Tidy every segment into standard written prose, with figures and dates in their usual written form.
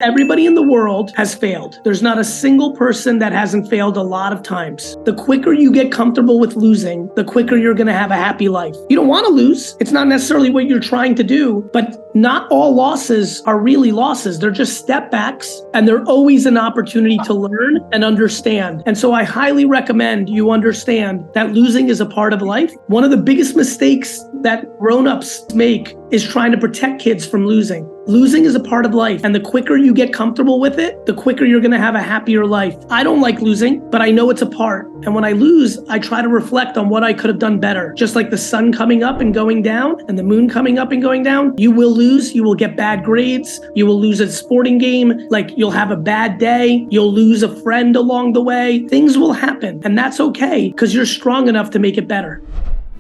Everybody in the world has failed. There's not a single person that hasn't failed a lot of times. The quicker you get comfortable with losing, the quicker you're gonna have a happy life. You don't wanna lose. It's not necessarily what you're trying to do, but not all losses are really losses. They're just step backs, and they're always an opportunity to learn and understand. And so I highly recommend you understand that losing is a part of life. One of the biggest mistakes that grown-ups make is trying to protect kids from losing. Losing is a part of life, and the quicker you get comfortable with it, the quicker you're gonna have a happier life. I don't like losing, but I know it's a part. And when I lose, I try to reflect on what I could have done better. Just like the sun coming up and going down, and the moon coming up and going down, you will lose, you will get bad grades, you will lose a sporting game, like you'll have a bad day, you'll lose a friend along the way. Things will happen, and that's okay, because you're strong enough to make it better.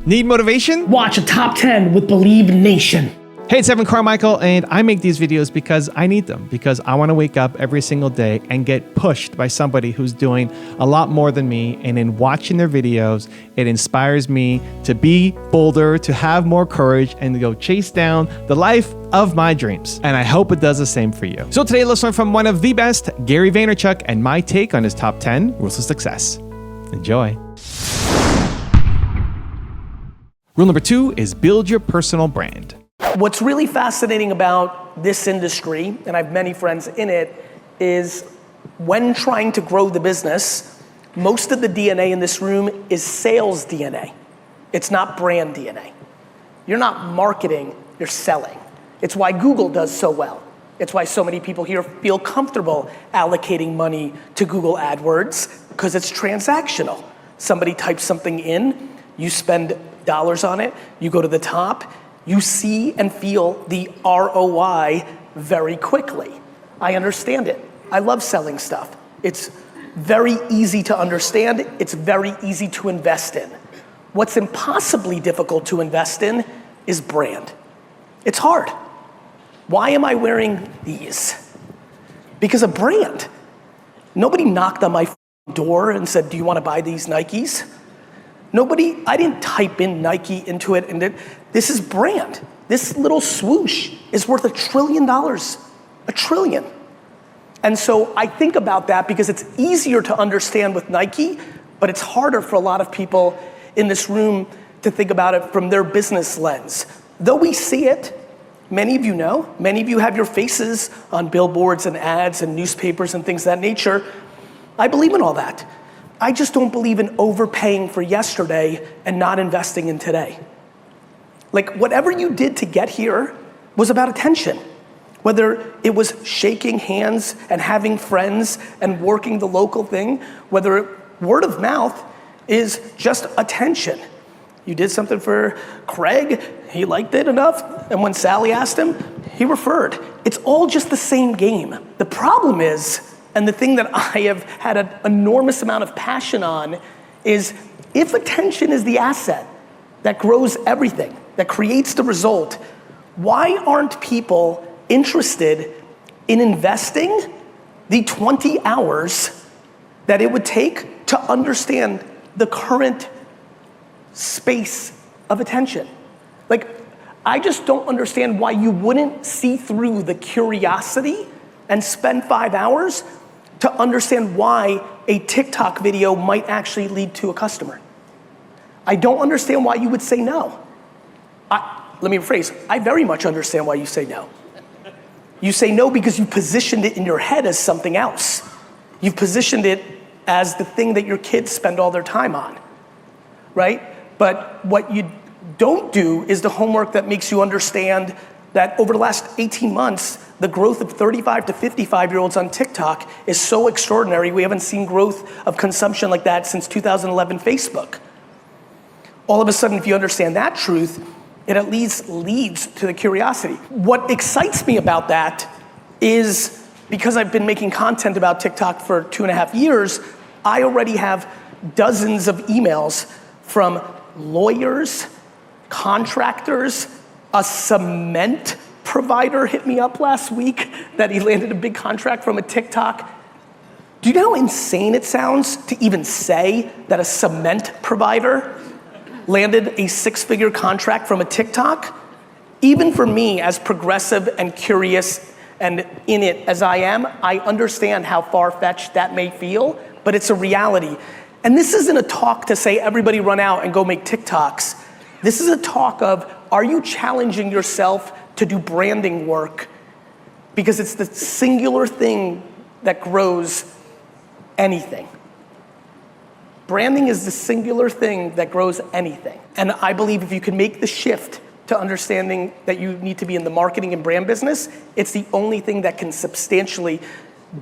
Need motivation? Watch a top 10 with Believe Nation. Hey, it's Carmichael, and I make these videos because I need them, because I want to wake up every single day and get pushed by somebody who's doing a lot more than me. And in watching their videos, it inspires me to be bolder, to have more courage, and to go chase down the life of my dreams. And I hope it does the same for you. So today, let's learn from one of the best, Gary Vaynerchuk, and my take on his top 10 rules of success. Enjoy. Rule number 2 is build your personal brand. What's really fascinating about this industry, and I have many friends in it, is when trying to grow the business, most of the DNA in this room is sales DNA. It's not brand DNA. You're not marketing, you're selling. It's why Google does so well. It's why so many people here feel comfortable allocating money to Google AdWords, because it's transactional. Somebody types something in, you spend dollars on it, you go to the top, you see and feel the ROI very quickly. I understand it. I love selling stuff. It's very easy to understand. It's very easy to invest in. What's impossibly difficult to invest in is brand. It's hard. Why am I wearing these? Because of brand. Nobody knocked on my door and said, do you want to buy these Nikes? I didn't type in Nike into it, and this is brand. This little swoosh is worth $1 trillion, $1 trillion. And so I think about that because it's easier to understand with Nike, but it's harder for a lot of people in this room to think about it from their business lens. Though we see it, many of you know, many of you have your faces on billboards and ads and newspapers and things of that nature. I believe in all that. I just don't believe in overpaying for yesterday and not investing in today. Like whatever you did to get here was about attention. Whether it was shaking hands and having friends and working the local thing, whether word of mouth is just attention. You did something for Craig, he liked it enough, and when Sally asked him, he referred. It's all just the same game. The problem is, and the thing that I have had an enormous amount of passion on is if attention is the asset that grows everything, that creates the result, why aren't people interested in investing the 20 hours that it would take to understand the current space of attention? Like, I just don't understand why you wouldn't see through the curiosity and spend 5 hours to understand why a TikTok video might actually lead to a customer. I don't understand why you would say no. Let me rephrase, I very much understand why you say no. You say no because you positioned it in your head as something else. You've positioned it as the thing that your kids spend all their time on, right? But what you don't do is the homework that makes you understand that over the last 18 months, the growth of 35 to 55-year-olds on TikTok is so extraordinary. We haven't seen growth of consumption like that since 2011 Facebook. All of a sudden, if you understand that truth, it at least leads to the curiosity. What excites me about that is because I've been making content about TikTok for 2.5 years, I already have dozens of emails from lawyers, contractors, a cement provider hit me up last week that he landed a big contract from a TikTok. Do you know how insane it sounds to even say that a cement provider landed a 6-figure contract from a TikTok? Even for me, as progressive and curious And in it, as I am, I understand how far-fetched that may feel, but it's a reality. And this isn't a talk to say everybody run out and go make TikToks. This is a talk of, are you challenging yourself to do branding work? Because it's the singular thing that grows anything. Branding is the singular thing that grows anything. And I believe if you can make the shift to understanding that you need to be in the marketing and brand business, it's the only thing that can substantially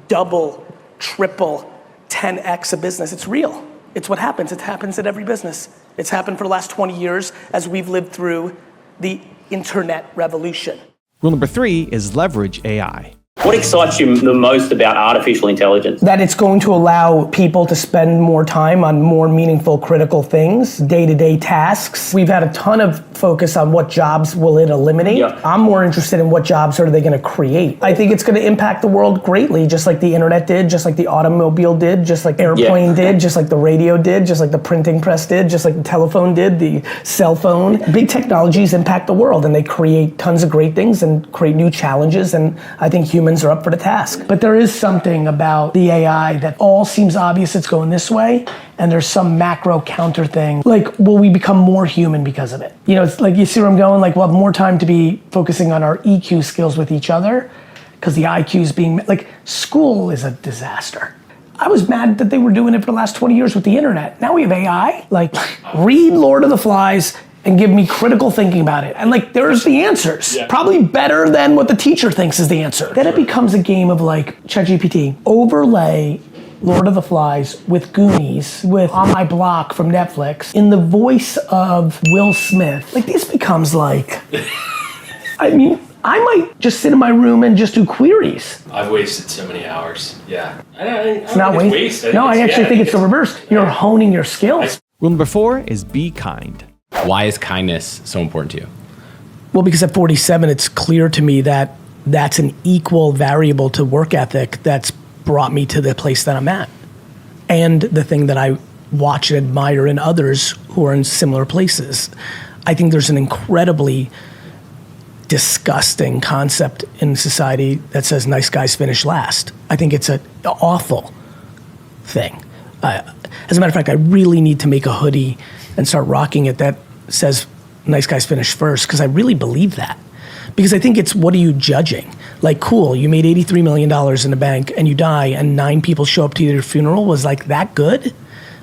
double, triple, 10x a business. It's real. It's what happens. It happens at every business. It's happened for the last 20 years as we've lived through the internet revolution. Rule number 3 is leverage AI. What excites you the most about artificial intelligence? That it's going to allow people to spend more time on more meaningful, critical things, day-to-day tasks. We've had a ton of focus on what jobs will it eliminate. Yeah. I'm more interested in what jobs are they going to create. I think it's going to impact the world greatly, just like the internet did, just like the automobile did, just like the airplane did, just like the radio did, just like the printing press did, just like the telephone did, the cell phone. Big technologies impact the world and they create tons of great things and create new challenges, and I think humans are up for the task. But there is something about the AI that all seems obvious it's going this way, and there's some macro counter thing. Like, will we become more human because of it? You know, it's like, you see where I'm going? Like, we'll have more time to be focusing on our EQ skills with each other, because the IQ is being, like, school is a disaster. I was mad that they were doing it for the last 20 years with the internet. Now we have AI. Like, read Lord of the Flies and give me critical thinking about it. And like, there's the answers. Yeah. Probably better than what the teacher thinks is the answer. Then it becomes a game of like, ChatGPT, overlay Lord of the Flies with Goonies, with On My Block from Netflix, in the voice of Will Smith. Like, this becomes like, I mean, I might just sit in my room and just do queries. I've wasted so many hours. Yeah. It's not waste. No, I actually think it's the reverse. You're honing your skills. Rule number 4 is be kind. Why is kindness so important to you? Well, because at 47, it's clear to me that that's an equal variable to work ethic that's brought me to the place that I'm at. And the thing that I watch and admire in others who are in similar places. I think there's an incredibly disgusting concept in society that says nice guys finish last. I think it's an awful thing. As a matter of fact, I really need to make a hoodie and start rocking it that says nice guys finish first, because I really believe that. Because I think it's, what are you judging? Like, cool, you made $83 million in the bank and you die and 9 people show up to your funeral. Was like that good?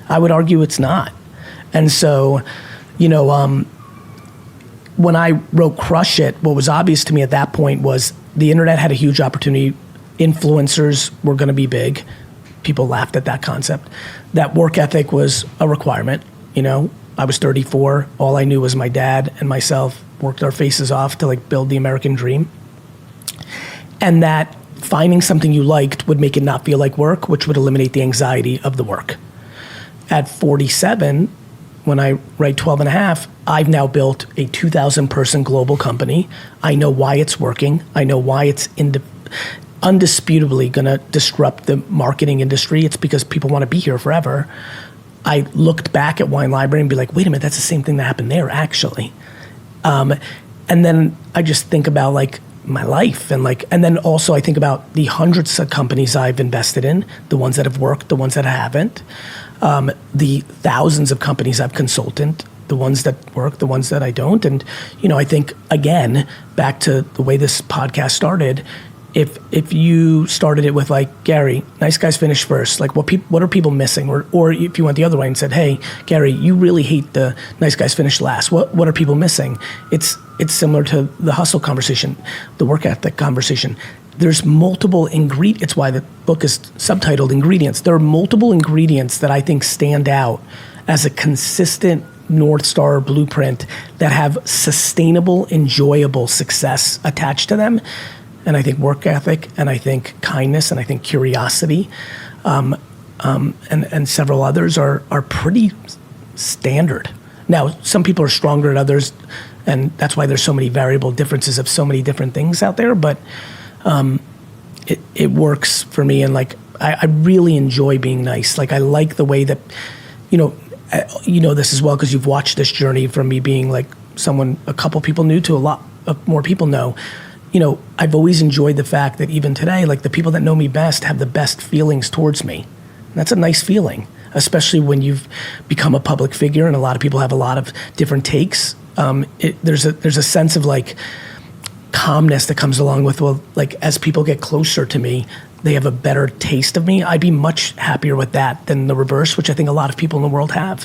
I would argue it's not. And so, you know, when I wrote Crush It, what was obvious to me at that point was the internet had a huge opportunity. Influencers were gonna be big. People laughed at that concept. That work ethic was a requirement, you know? I was 34, all I knew was my dad and myself worked our faces off to like build the American dream. And that finding something you liked would make it not feel like work, which would eliminate the anxiety of the work. At 47, when I write 12 and a half, I've now built a 2,000 person global company. I know why it's working. I know why it's undisputably gonna disrupt the marketing industry. It's because people wanna be here forever. I looked back at Wine Library and be like, wait a minute, that's the same thing that happened there, actually. And then I just think about like my life and then also I think about the hundreds of companies I've invested in, the ones that have worked, the ones that haven't, the thousands of companies I've consulted, the ones that work, the ones that I don't. And, you know, I think, again, back to the way this podcast started, if you started it with like, Gary, nice guys finish first, like what are people missing? Or if you went the other way and said, hey, Gary, you really hate the nice guys finish last. What are people missing? It's similar to the hustle conversation, the work ethic conversation. There's multiple ingredients. It's why the book is subtitled Ingredients. There are multiple ingredients that I think stand out as a consistent North Star blueprint that have sustainable, enjoyable success attached to them. And I think work ethic, and I think kindness, and I think curiosity, and several others are pretty standard. Now, some people are stronger at others, and that's why there's so many variable differences of so many different things out there, but it works for me, and like, I really enjoy being nice. Like, I like the way that, you know this as well, because you've watched this journey from me being like someone a couple people knew to a lot of more people know. I've always enjoyed the fact that even today, like the people that know me best have the best feelings towards me. And that's a nice feeling, especially when you've become a public figure and a lot of people have a lot of different takes. There's a sense of like calmness that comes along with, well, like as people get closer to me, they have a better taste of me. I'd be much happier with that than the reverse, which I think a lot of people in the world have,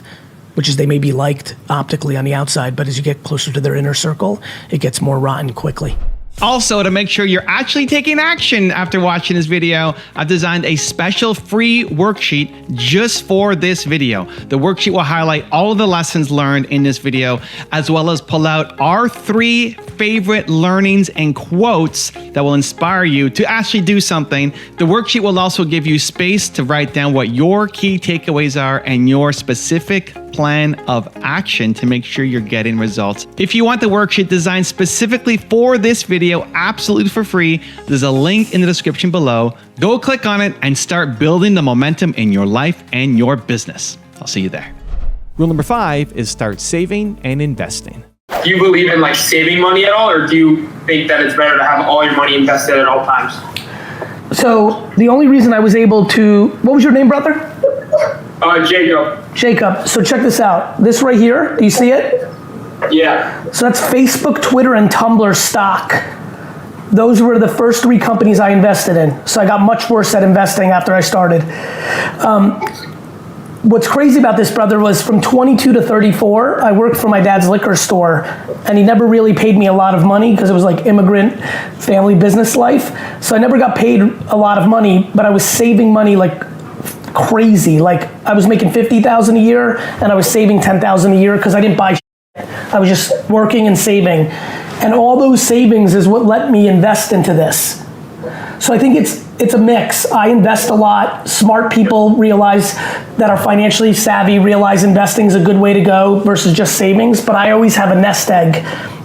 which is they may be liked optically on the outside, but as you get closer to their inner circle, it gets more rotten quickly. Also, to make sure you're actually taking action after watching this video, I've designed a special free worksheet just for this video. The worksheet will highlight all of the lessons learned in this video, as well as pull out our 3 favorite learnings and quotes that will inspire you to actually do something. The worksheet will also give you space to write down what your key takeaways are and your specific plan of action to make sure you're getting results. If you want the worksheet designed specifically for this video, absolutely for free, there's a link in the description below. Go click on it and start building the momentum in your life and your business. I'll see you there. Rule number 5 is start saving and investing. Do you believe in like saving money at all, or do you think that it's better to have all your money invested at all times? So the only reason I was able to, what was your name, brother? Jacob. So check this out. This right here, do you see it? Yeah. So that's Facebook, Twitter, and Tumblr stock. Those were the first 3 companies I invested in. So I got much worse at investing after I started. What's crazy about this, brother, was from 22 to 34, I worked for my dad's liquor store, and he never really paid me a lot of money because it was like immigrant family business life. So I never got paid a lot of money, but I was saving money like crazy. Like I was making $50,000 a year, and I was saving $10,000 a year because I didn't buy shit. I was just working and saving. And all those savings is what let me invest into this. So I think it's a mix. I invest a lot. Smart people realize that are financially savvy, realize investing is a good way to go versus just savings, but I always have a nest egg.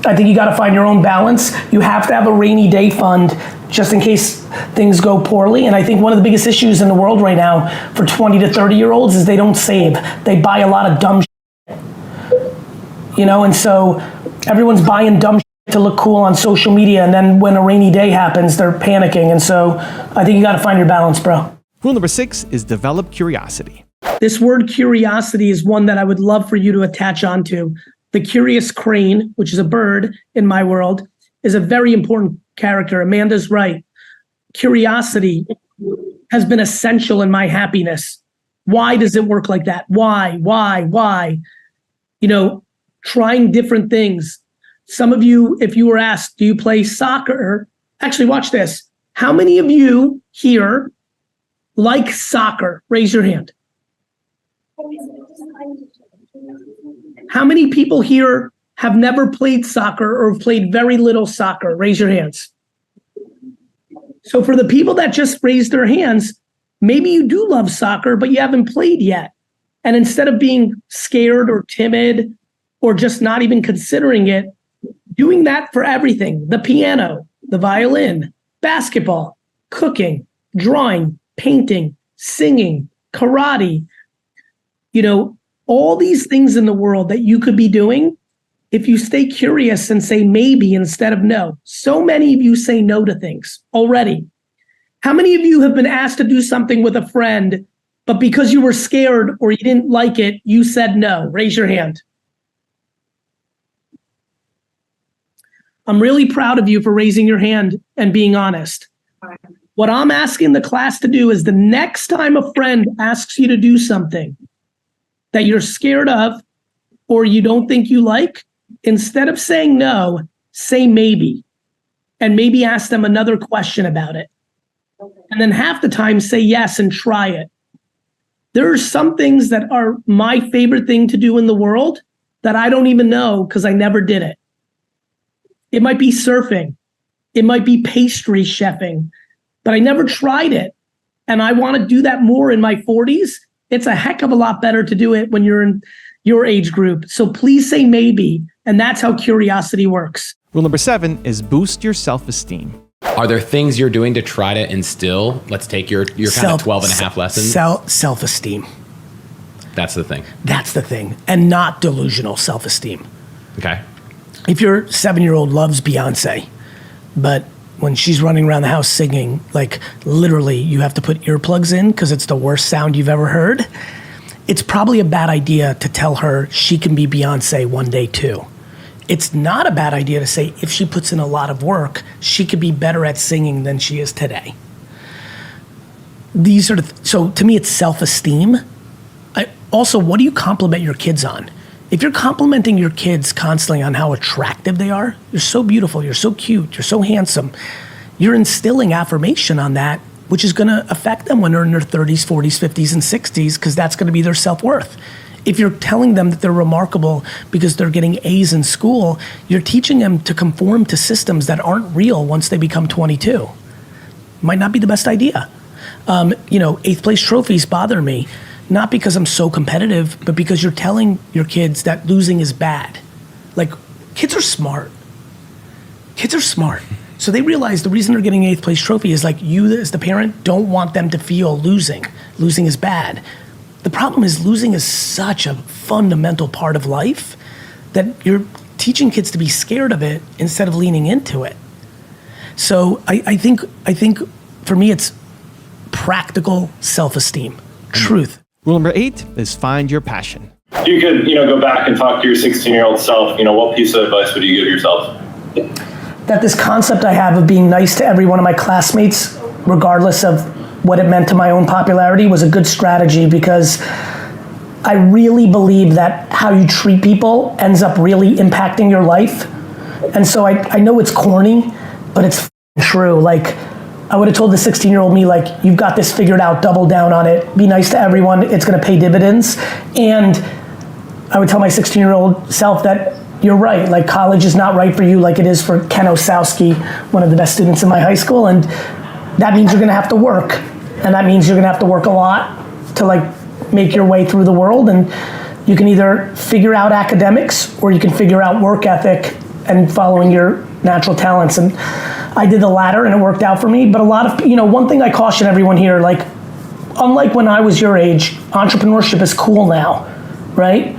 I think you gotta find your own balance. You have to have a rainy day fund just in case things go poorly. And I think one of the biggest issues in the world right now for 20 to 30-year-olds is they don't save. They buy a lot of dumb shit. And so everyone's buying dumb shit to look cool on social media, and then when a rainy day happens, they're panicking. And so I think you gotta find your balance, bro. Rule number 6 is develop curiosity. This word curiosity is one that I would love for you to attach onto. The curious crane, which is a bird in my world, is a very important character. Amanda's right. Curiosity has been essential in my happiness. Why does it work like that? Why? Trying different things. Some of you, if you were asked, do you play soccer? Actually, watch this. How many of you here like soccer? Raise your hand. How many people here have never played soccer or played very little soccer? Raise your hands. So for the people that just raised their hands, maybe you do love soccer, but you haven't played yet. And instead of being scared or timid or just not even considering it, doing that for everything, the piano, the violin, basketball, cooking, drawing, painting, singing, karate, all these things in the world that you could be doing if you stay curious and say maybe instead of no. So many of you say no to things already. How many of you have been asked to do something with a friend, but because you were scared or you didn't like it, you said no? Raise your hand. I'm really proud of you for raising your hand and being honest. What I'm asking the class to do is the next time a friend asks you to do something that you're scared of or you don't think you like, instead of saying no, say maybe. And maybe ask them another question about it. And then half the time say yes and try it. There are some things that are my favorite thing to do in the world that I don't even know because I never did it. It might be surfing. It might be pastry chefing, but I never tried it. And I want to do that more in my 40s. It's a heck of a lot better to do it when you're in your age group. So please say maybe, and that's how curiosity works. Rule number 7 is boost your self-esteem. Are there things you're doing to try to instill? Let's take your kind of 12 and a half lessons. Self-esteem. That's the thing. That's the thing. And not delusional self-esteem. Okay. If your 7-year-old loves Beyonce, but when she's running around the house singing, like literally you have to put earplugs in because it's the worst sound you've ever heard. It's probably a bad idea to tell her she can be Beyonce one day too. It's not a bad idea to say if she puts in a lot of work, she could be better at singing than she is today. These are so to me, it's self-esteem. Also, what do you compliment your kids on? If you're complimenting your kids constantly on how attractive they are, you're so beautiful, you're so cute, you're so handsome, you're instilling affirmation on that, which is gonna affect them when they're in their 30s, 40s, 50s, and 60s, because that's gonna be their self-worth. If you're telling them that they're remarkable because they're getting A's in school, you're teaching them to conform to systems that aren't real once they become 22. Might not be the best idea. 8th place trophies bother me. Not because I'm so competitive, but because you're telling your kids that losing is bad. Like, kids are smart. Kids are smart. So they realize the reason they're getting an 8th place trophy is like you as the parent don't want them to feel losing. Losing is bad. The problem is losing is such a fundamental part of life that you're teaching kids to be scared of it instead of leaning into it. So I think for me it's practical self-esteem, truth. Rule number 8 is find your passion. If you could, go back and talk to your 16-year-old self, what piece of advice would you give yourself? That this concept I have of being nice to every one of my classmates, regardless of what it meant to my own popularity, was a good strategy, because I really believe that how you treat people ends up really impacting your life. And so I know it's corny, but it's true. Like, I would have told the 16-year-old me, like, you've got this figured out, double down on it, be nice to everyone, it's gonna pay dividends. And I would tell my 16-year-old self that you're right, like college is not right for you like it is for Ken Osowski, one of the best students in my high school, and that means you're gonna have to work. And that means you're gonna have to work a lot to make your way through the world, and you can either figure out academics or you can figure out work ethic and following your natural talents. And I did the latter and it worked out for me. But a lot of, one thing I caution everyone here, unlike when I was your age, entrepreneurship is cool now, right?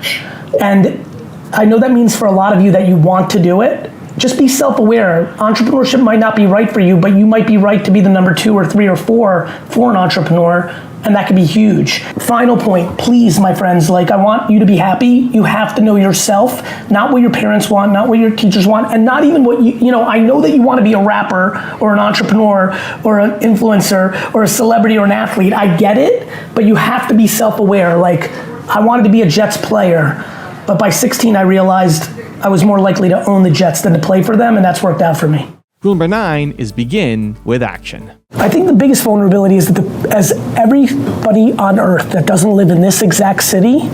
And I know that means for a lot of you that you want to do it. Just be self-aware. Entrepreneurship might not be right for you, but you might be right to be the number 2 or 3 or 4 for an entrepreneur, and that could be huge. Final point, please, my friends, I want you to be happy. You have to know yourself, not what your parents want, not what your teachers want, and not even what I know that you want to be a rapper or an entrepreneur or an influencer or a celebrity or an athlete. I get it, but you have to be self-aware. I wanted to be a Jets player, but by 16 I realized I was more likely to own the Jets than to play for them, and that's worked out for me. Rule number 9 is begin with action. I think the biggest vulnerability is that as everybody on earth that doesn't live in this exact city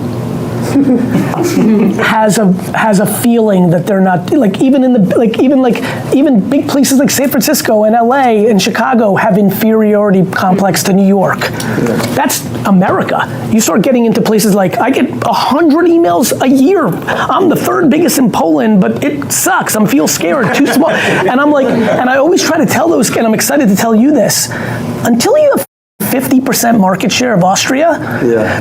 has a feeling that they're not, even big places like San Francisco and LA and Chicago have inferiority complex to New York. That's America. You start getting into places I get 100 emails a year. I'm the 3rd biggest in Poland, but it sucks. I feel scared, too small. And and I always try to tell those, and I'm excited to tell you this, until you have 50% market share of Austria,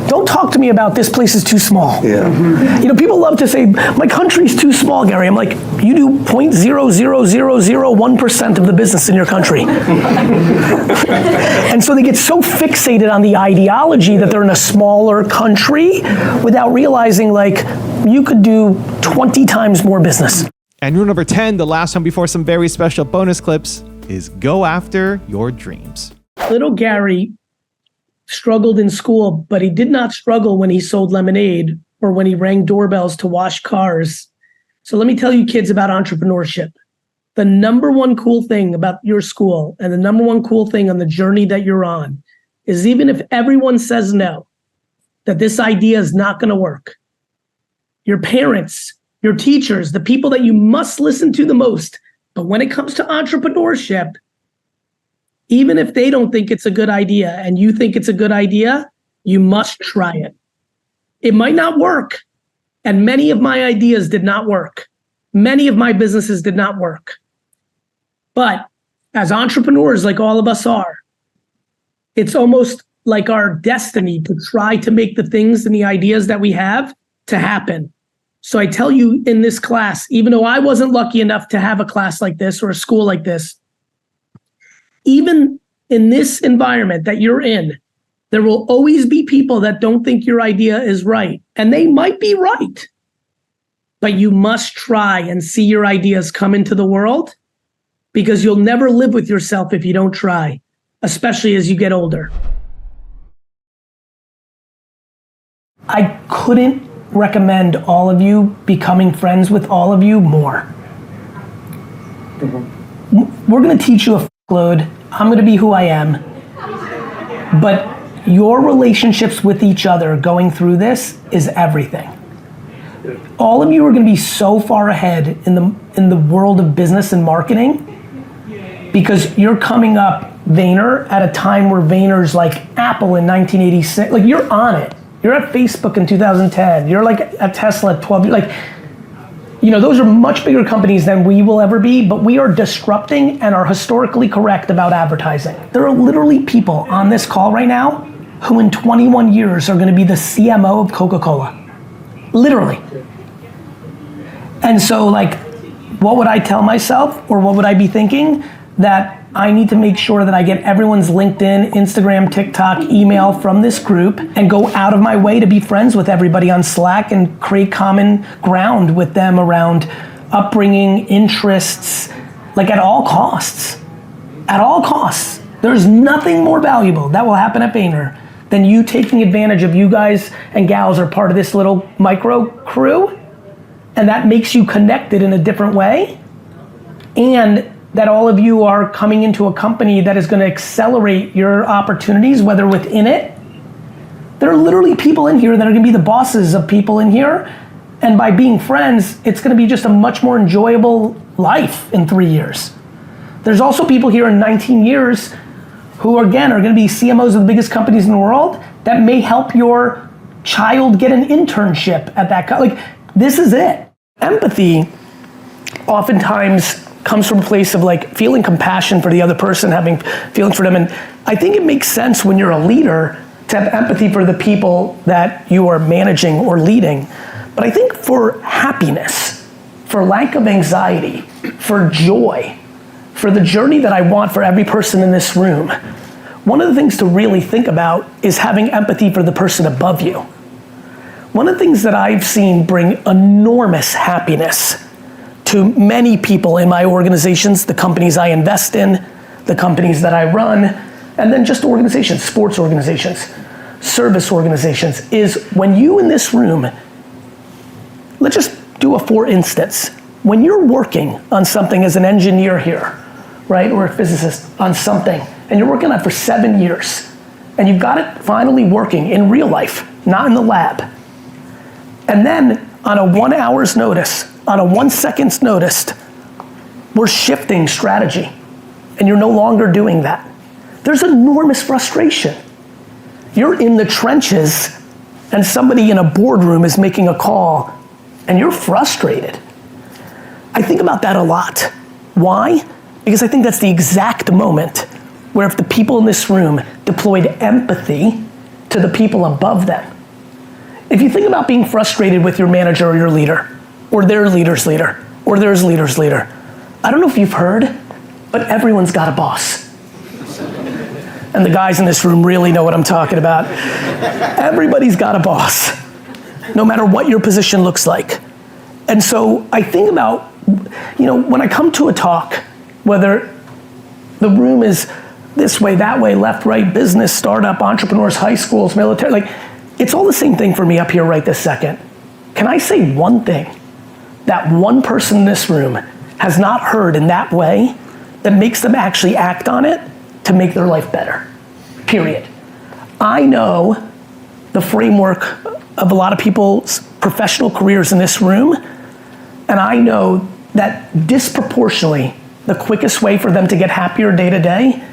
don't talk to me about this place is too small. People love to say, my country's too small, Gary. I'm like, you do 0.00001% of the business in your country. And so they get so fixated on the ideology that they're in a smaller country without realizing you could do 20 times more business. And rule number 10, the last one before some very special bonus clips, is go after your dreams. Little Gary struggled in school, but he did not struggle when he sold lemonade or when he rang doorbells to wash cars. So let me tell you kids about entrepreneurship. The number one cool thing about your school and the number one cool thing on the journey that you're on is, even if everyone says no, that this idea is not going to work, your parents, your teachers, the people that you must listen to the most, but when it comes to entrepreneurship, even if they don't think it's a good idea and you think it's a good idea, you must try it. It might not work. And many of my ideas did not work. Many of my businesses did not work. But as entrepreneurs, like all of us are, it's almost like our destiny to try to make the things and the ideas that we have to happen. So I tell you in this class, even though I wasn't lucky enough to have a class like this or a school like this, even in this environment that you're in, there will always be people that don't think your idea is right. And they might be right. But you must try and see your ideas come into the world, because you'll never live with yourself if you don't try, especially as you get older. I couldn't recommend all of you becoming friends with all of you more. We're gonna teach you a load. I'm gonna be who I am. But your relationships with each other going through this is everything. All of you are gonna be so far ahead in the world of business and marketing, because you're coming up Vayner at a time where Vayner's like Apple in 1986. Like, you're on it. You're at Facebook in 2010. You're like at Tesla at 12. Like, you know, those are much bigger companies than we will ever be, but we are disrupting and are historically correct about advertising. There are literally people on this call right now who in 21 years are gonna be the CMO of Coca-Cola. Literally. And so, like, what would I tell myself, or what would I be thinking? That I need to make sure that I get everyone's LinkedIn, Instagram, TikTok, email from this group, and go out of my way to be friends with everybody on Slack and create common ground with them around upbringing, interests, like at all costs. At all costs. There's nothing more valuable that will happen at Vayner than you taking advantage of you guys and gals are part of this little micro crew, and that makes you connected in a different way, and that all of you are coming into a company that is gonna accelerate your opportunities, whether within it. There are literally people in here that are gonna be the bosses of people in here, and by being friends, it's gonna be just a much more enjoyable life in 3 years. There's also people here in 19 years who, again, are gonna be CMOs of the biggest companies in the world that may help your child get an internship at that like, this is it. Empathy oftentimes comes from a place of like feeling compassion for the other person, having feelings for them. And I think it makes sense when you're a leader to have empathy for the people that you are managing or leading. But I think for happiness, for lack of anxiety, for joy, for the journey that I want for every person in this room, one of the things to really think about is having empathy for the person above you. One of the things that I've seen bring enormous happiness to many people in my organizations, the companies I invest in, the companies that I run, and then just organizations, sports organizations, service organizations, is when you in this room, let's just do a for instance, when you're working on something as an engineer here, right, or a physicist on something, and you're working on it for 7 years, and you've got it finally working in real life, not in the lab, and then on a 1 hour's notice, on a 1 second's notice, we're shifting strategy, and you're no longer doing that. There's enormous frustration. You're in the trenches, and somebody in a boardroom is making a call, and you're frustrated. I think about that a lot. Why? Because I think that's the exact moment where if the people in this room deployed empathy to the people above them. If you think about being frustrated with your manager or your leader, or their leader's leader, or their leader's leader. I don't know if you've heard, but everyone's got a boss. And the guys in this room really know what I'm talking about. Everybody's got a boss, no matter what your position looks like. And so I think about, you know, when I come to a talk, whether the room is this way, that way, left, right, business, startup, entrepreneurs, high schools, military, like, it's all the same thing for me up here right this second. Can I say one thing that one person in this room has not heard in that way that makes them actually act on it to make their life better? Period. I know the framework of a lot of people's professional careers in this room, and I know that disproportionately the quickest way for them to get happier day to day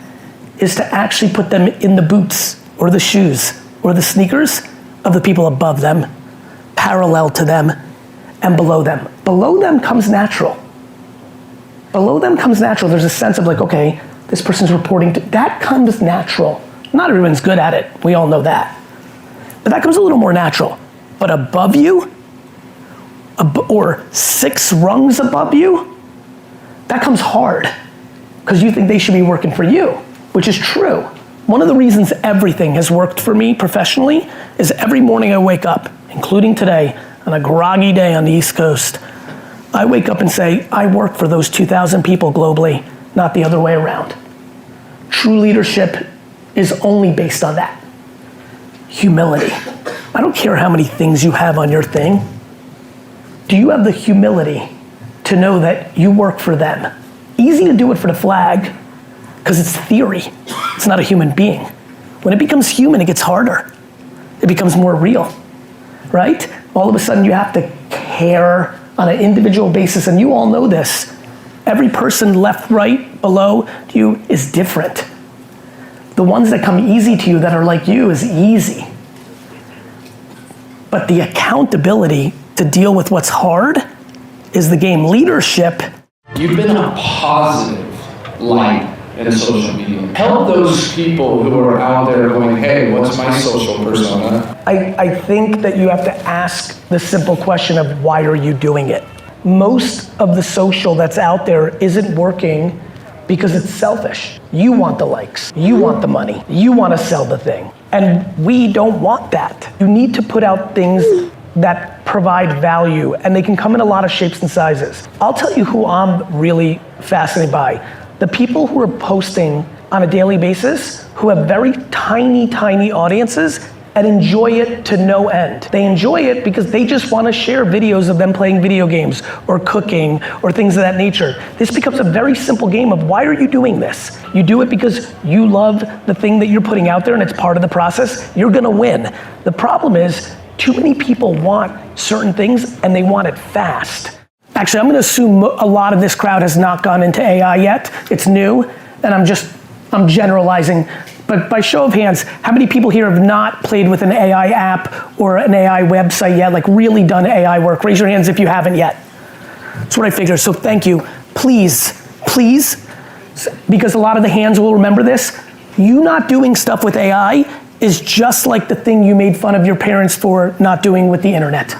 is to actually put them in the boots or the shoes or the sneakers of the people above them, parallel to them, and below them. Below them comes natural. Below them comes natural. There's a sense of like, okay, this person's reporting to, that comes natural. Not everyone's good at it, we all know that. But that comes a little more natural. But above you, or 6 rungs above you, that comes hard. because you think they should be working for you, which is true. One of the reasons everything has worked for me professionally is every morning I wake up, including today, on a groggy day on the East Coast, I wake up and say, I work for those 2,000 people globally, not the other way around. True leadership is only based on that. Humility. I don't care how many things you have on your thing. Do you have the humility to know that you work for them? Easy to do it for the flag, because it's theory. It's not a human being. When it becomes human, it gets harder. It becomes more real, right? All of a sudden you have to care on an individual basis, and you all know this. Every person left, right, below you is different. The ones that come easy to you that are like you is easy. But the accountability to deal with what's hard is the game. Leadership. You've been a positive light in social media. Help those people who are out there going, hey, what's my social persona? I think that you have to ask the simple question of why are you doing it? Most of the social that's out there isn't working because it's selfish. You want the likes, you want the money, you want to sell the thing. And we don't want that. You need to put out things that provide value, and they can come in a lot of shapes and sizes. I'll tell you who I'm really fascinated by. The people who are posting on a daily basis, who have very tiny audiences and enjoy it to no end. They enjoy it because they just want to share videos of them playing video games or cooking or things of that nature. This becomes a very simple game of why are you doing this? You do it because you love the thing that you're putting out there and it's part of the process. You're gonna win. The problem is too many people want certain things and they want it fast. Actually, I'm gonna assume a lot of this crowd has not gone into AI yet. It's new, and I'm generalizing. But by show of hands, how many people here have not played with an AI app or an AI website yet, like really done AI work? Raise your hands if you haven't yet. That's what I figured, so thank you. Please, because a lot of the hands will remember this, you not doing stuff with AI is just like the thing you made fun of your parents for not doing with the internet.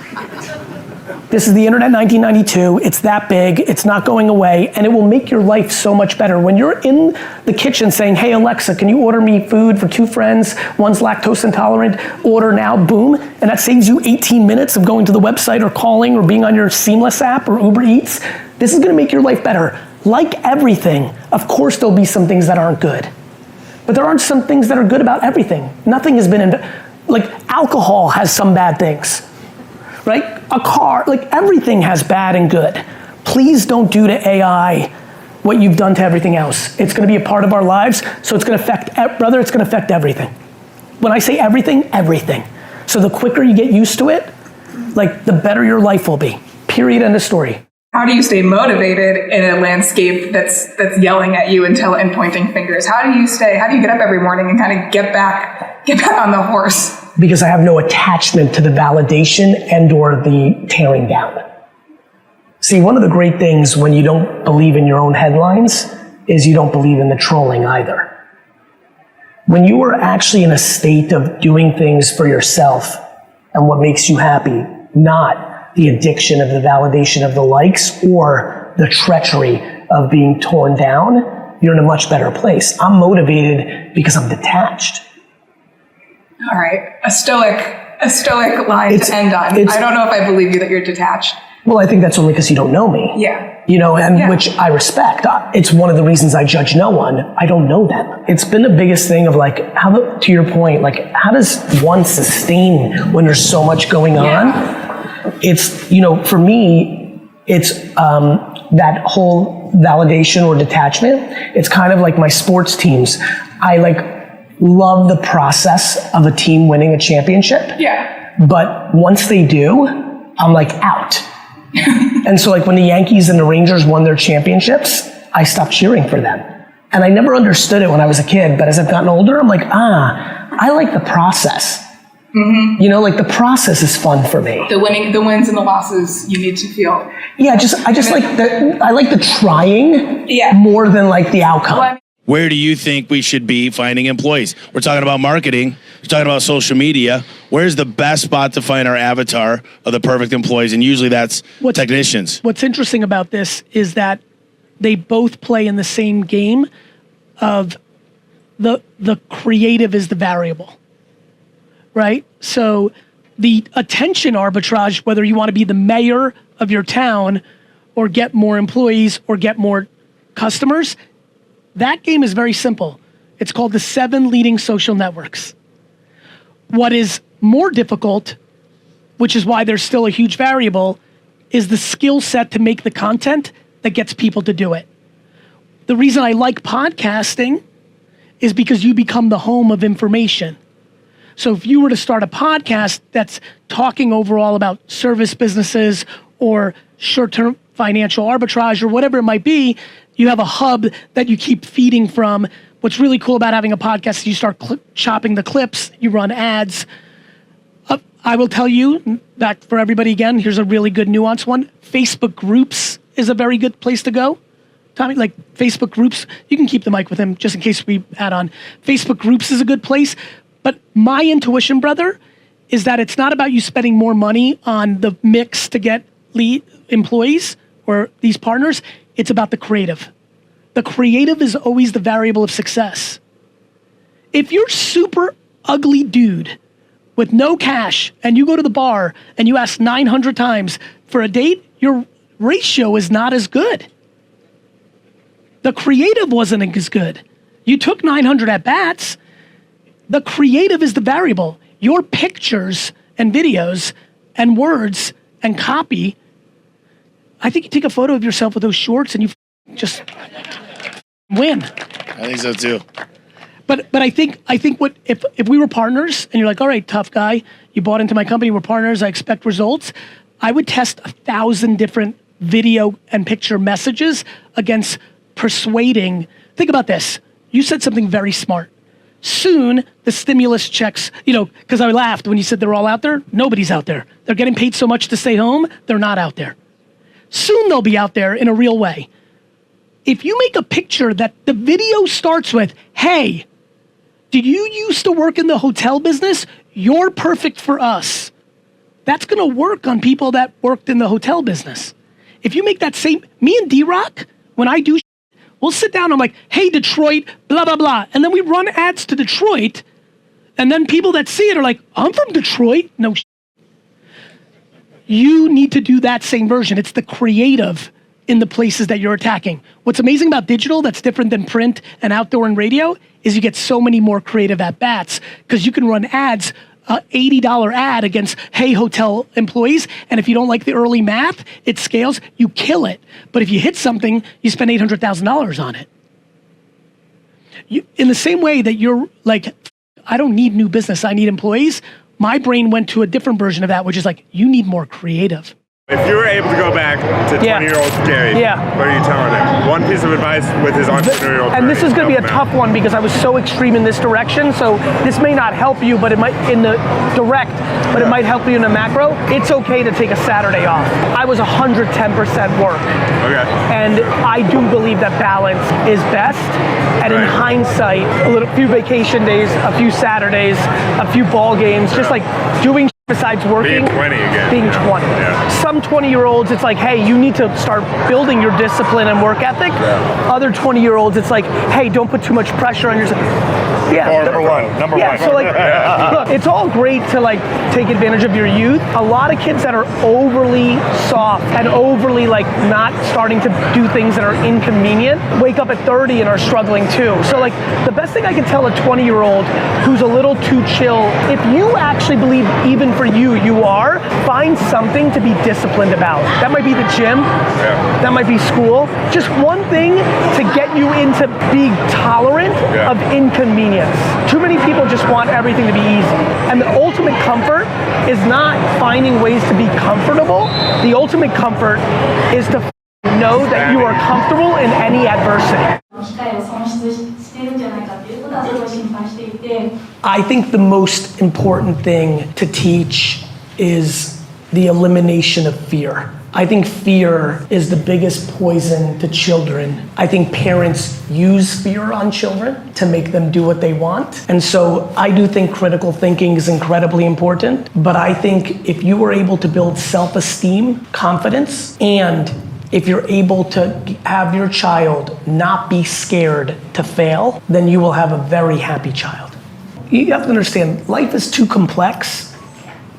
This is the internet 1992, it's that big, it's not going away, and it will make your life so much better. When you're in the kitchen saying, hey Alexa, can you order me food for 2 friends, one's lactose intolerant, order now, boom, and that saves you 18 minutes of going to the website or calling or being on your Seamless app or Uber Eats. This is gonna make your life better. Like everything, of course there'll be some things that aren't good, but there aren't some things that are good about everything. Nothing has been, like alcohol has some bad things. Right? A car, like everything has bad and good. Please don't do to AI what you've done to everything else. It's gonna be a part of our lives, so it's gonna affect, brother, it's gonna affect everything. When I say everything, everything. So the quicker you get used to it, like the better your life will be. Period, end of story. How do you stay motivated in a landscape that's yelling at you and pointing fingers? How do you get up every morning and kind of get back on the horse? Because I have no attachment to the validation and or the tearing down. See, one of the great things when you don't believe in your own headlines is you don't believe in the trolling either. When you are actually in a state of doing things for yourself and what makes you happy, not the addiction of the validation of the likes or the treachery of being torn down, you're in a much better place. I'm motivated because I'm detached. All right, a stoic line to end on. I don't know if I believe you that you're detached. Well, I think that's only because you don't know me. Yeah. You know, and which I respect. It's one of the reasons I judge no one. I don't know them. It's been the biggest thing of like, to your point, like how does one sustain when there's so much going on? It's, you know, for me, it's that whole validation or detachment. It's kind of like my sports teams. I love the process of a team winning a championship. Yeah. But once they do, I'm like out. And so like when the Yankees and the Rangers won their championships, I stopped cheering for them. And I never understood it when I was a kid, but as I've gotten older, I'm like, I like the process. Mm-hmm. You know, like the process is fun for me. The wins and the losses you need to feel. Yeah, I like the trying more than like the outcome. Well, Where do you think we should be finding employees? We're talking about marketing. We're talking about social media. Where's the best spot to find our avatar of the perfect employees? And usually that's technicians. What's interesting about this is that they both play in the same game of the creative is the variable, right? So the attention arbitrage, whether you want to be the mayor of your town or get more employees or get more customers, that game is very simple. It's called the 7 leading social networks. What is more difficult, which is why there's still a huge variable, is the skill set to make the content that gets people to do it. The reason I like podcasting is because you become the home of information. So if you were to start a podcast that's talking overall about service businesses or short-term financial arbitrage or whatever it might be, you have a hub that you keep feeding from. What's really cool about having a podcast is you start chopping the clips, you run ads. I will tell you that for everybody again, here's a really good nuanced one. Facebook groups is a very good place to go. Tommy, like Facebook groups, you can keep the mic with him just in case we add on. Facebook groups is a good place. But my intuition, brother, is that it's not about you spending more money on the mix to get lead employees or these partners. It's about the creative. The creative is always the variable of success. If you're super ugly dude with no cash and you go to the bar and you ask 900 times for a date, your ratio is not as good. The creative wasn't as good. You took 900 at bats. The creative is the variable. Your pictures and videos and words and copy. I think you take a photo of yourself with those shorts and you just win. I think so too. But I think what if we were partners and you're like, all right, tough guy, you bought into my company, we're partners, I expect results. I would test 1,000 different video and picture messages against persuading. Think about this. You said something very smart. Soon the stimulus checks, because I laughed when you said they're all out there. Nobody's out there. They're getting paid so much to stay home, they're not out there. Soon they'll be out there in a real way. If you make a picture that the video starts with, hey, did you used to work in the hotel business? You're perfect for us. That's gonna work on people that worked in the hotel business. If you make that same, me and D-Rock, when I do, we'll sit down, I'm like, hey, Detroit, blah, blah, blah. And then we run ads to Detroit. And then people that see it are like, I'm from Detroit. No, you need to do that same version. It's the creative in the places that you're attacking. What's amazing about digital that's different than print and outdoor and radio is you get so many more creative at-bats because you can run ads, $80 ad against, hey, hotel employees, and if you don't like the early math, it scales, you kill it. But if you hit something, you spend $800,000 on it. In the same way that you're like, I don't need new business, I need employees, my brain went to a different version of that, which is like, you need more creative. If you were able to go back to 20-year-old Gary, what are you telling him? One piece of advice with his entrepreneurial career. And this is going to be a tough one because I was so extreme in this direction, so this may not help you, but it might in the direct, but it might help you in the macro. It's okay to take a Saturday off. I was 110% work. Okay. And I do believe that balance is best. And in hindsight, a few vacation days, a few Saturdays, a few ball games, just like doing besides working, being 20 again. Being 20. Yeah. Some 20-year-olds, it's like, hey, you need to start building your discipline and work ethic. Yeah. Other 20-year-olds, it's like, hey, don't put too much pressure on yourself. Yeah. Number one. So like, look, it's all great to like take advantage of your youth. A lot of kids that are overly soft and overly like not starting to do things that are inconvenient wake up at 30 and are struggling too. So like, the best thing I can tell a 20-year-old who's a little too chill, if you actually believe even for you are, find something to be disciplined about. That might be the gym, that might be school. Just one thing to get you into being tolerant of inconvenience. Too many people just want everything to be easy. And the ultimate comfort is not finding ways to be comfortable. The ultimate comfort is to know that you are comfortable in any adversity. I think the most important thing to teach is the elimination of fear. I think fear is the biggest poison to children. I think parents use fear on children to make them do what they want. And so I do think critical thinking is incredibly important, but I think if you were able to build self-esteem, confidence, and if you're able to have your child not be scared to fail, then you will have a very happy child. You have to understand, life is too complex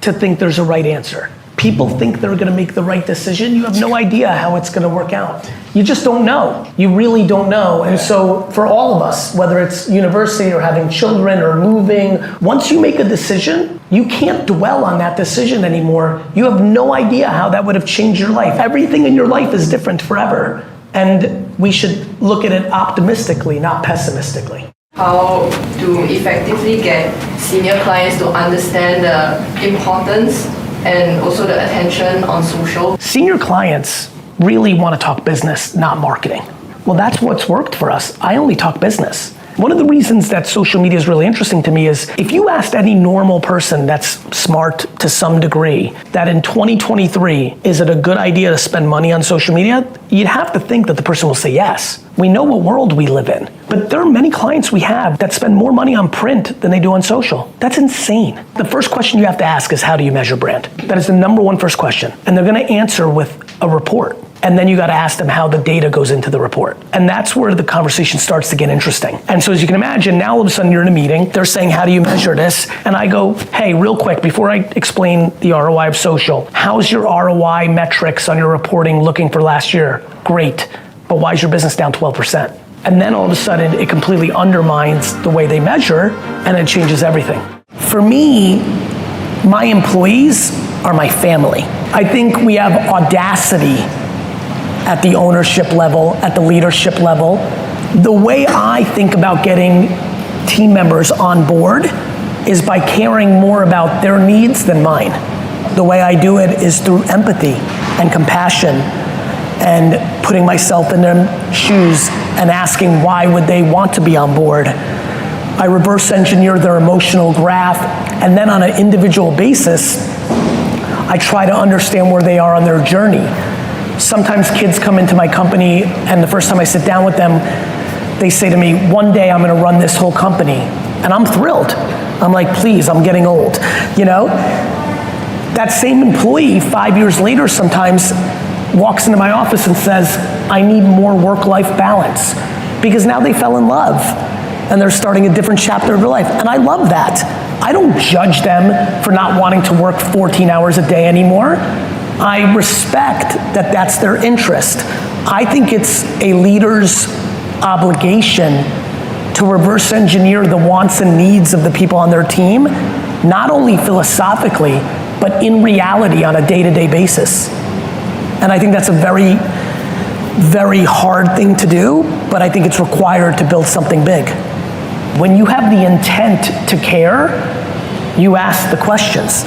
to think there's a right answer. People think they're gonna make the right decision. You have no idea how it's gonna work out. You just don't know. You really don't know. And so for all of us, whether it's university or having children or moving, once you make a decision, you can't dwell on that decision anymore. You have no idea how that would have changed your life. Everything in your life is different forever. And we should look at it optimistically, not pessimistically. How to effectively get senior clients to understand the importance and also the attention on social. Senior clients really want to talk business, not marketing. Well, that's what's worked for us. I only talk business. One of the reasons that social media is really interesting to me is if you asked any normal person that's smart to some degree that in 2023, is it a good idea to spend money on social media? You'd have to think that the person will say yes. We know what world we live in, but there are many clients we have that spend more money on print than they do on social. That's insane. The first question you have to ask is, how do you measure brand? That is the number one first question. And they're gonna answer with a report. And then you gotta ask them how the data goes into the report. And that's where the conversation starts to get interesting. And so as you can imagine, now all of a sudden you're in a meeting, they're saying, how do you measure this? And I go, hey, real quick, before I explain the ROI of social, how's your ROI metrics on your reporting looking for last year? Great, but why is your business down 12%? And then all of a sudden it completely undermines the way they measure and it changes everything. For me, my employees are my family. I think we have audacity at the ownership level, at the leadership level. The way I think about getting team members on board is by caring more about their needs than mine. The way I do it is through empathy and compassion and putting myself in their shoes and asking why would they want to be on board. I reverse engineer their emotional graph, and then on an individual basis, I try to understand where they are on their journey. Sometimes kids come into my company and the first time I sit down with them, they say to me, one day I'm gonna run this whole company. And I'm thrilled. I'm like, please, I'm getting old, you know? That same employee 5 years later sometimes walks into my office and says, I need more work-life balance. Because now they fell in love and they're starting a different chapter of their life. And I love that. I don't judge them for not wanting to work 14 hours a day anymore. I respect that that's their interest. I think it's a leader's obligation to reverse engineer the wants and needs of the people on their team, not only philosophically, but in reality on a day-to-day basis. And I think that's a very, very hard thing to do, but I think it's required to build something big. When you have the intent to care, you ask the questions.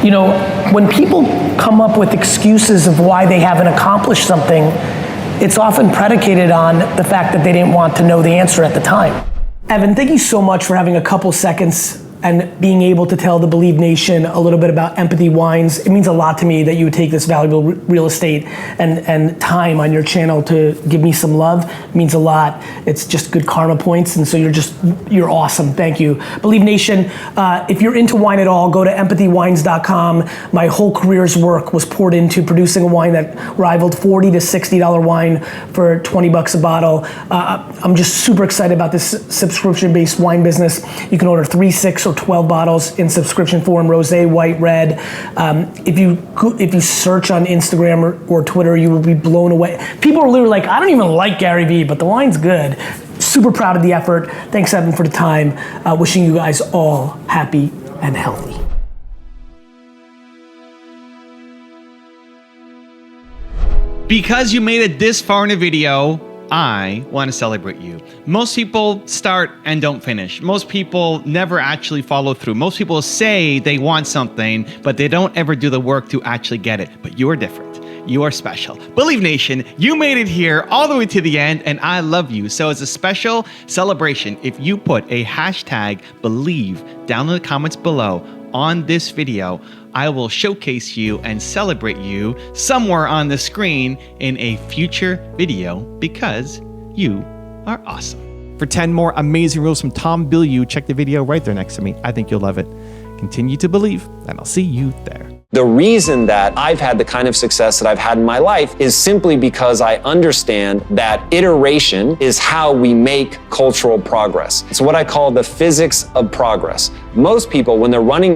You know, when people come up with excuses of why they haven't accomplished something, it's often predicated on the fact that they didn't want to know the answer at the time. Evan, thank you so much for having a couple seconds and being able to tell the Believe Nation a little bit about Empathy Wines. It means a lot to me that you would take this valuable real estate and time on your channel to give me some love. It means a lot. It's just good karma points, and so you're awesome. Thank you. Believe Nation, if you're into wine at all, go to empathywines.com. My whole career's work was poured into producing a wine that rivaled $40 to $60 wine for 20 bucks a bottle. I'm just super excited about this subscription-based wine business. You can order 3, 6, or 12 bottles in subscription form, rosé, white, red. If you search on Instagram or Twitter, you will be blown away. People are literally like, I don't even like Gary Vee, but the wine's good. Super proud of the effort. Thanks, Evan, for the time. Wishing you guys all happy and healthy. Because you made it this far in a video, I want to celebrate you. Most people start and don't finish. Most people never actually follow through. Most people say they want something, but they don't ever do the work to actually get it. But you are different. You are special. Believe Nation, you made it here all the way to the end, and I love you. So as a special celebration, if you put a hashtag Believe down in the comments below on this video, I will showcase you and celebrate you somewhere on the screen in a future video because you are awesome. For 10 more amazing rules from Tom Bilyeu, check the video right there next to me. I think you'll love it. Continue to believe, and I'll see you there. The reason that I've had the kind of success that I've had in my life is simply because I understand that iteration is how we make cultural progress. It's what I call the physics of progress. Most people, when they're running